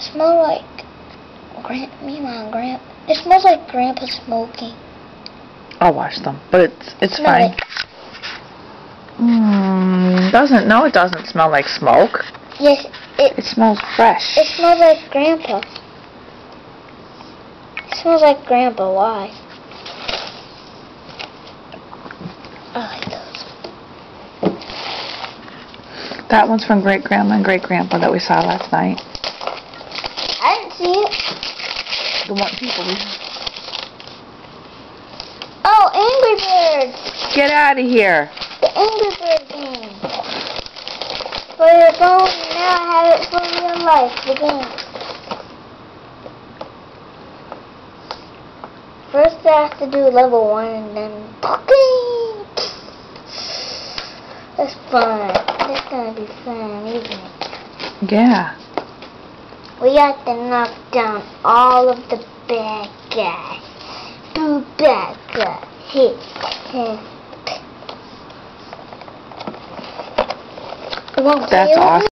It smells like It smells like Grandpa smoking. I'll wash them, but it's No, fine. It doesn't smell like smoke. Yes, it smells fresh. It smells like Grandpa. It smells like Grandpa. Why? I like those. That one's from Great Grandma and Great Grandpa that we saw last night. I didn't see it. The one people we. Oh, Angry Birds! Get out of here! The Angry Bird game. For your phone, now I have it for real life. The game. First, I have to do level 1 and then. That's fun. That's gonna be fun, isn't it? Yeah. We have to knock down all of the bad guys. Boo, bad guy. Hit him. That's awesome.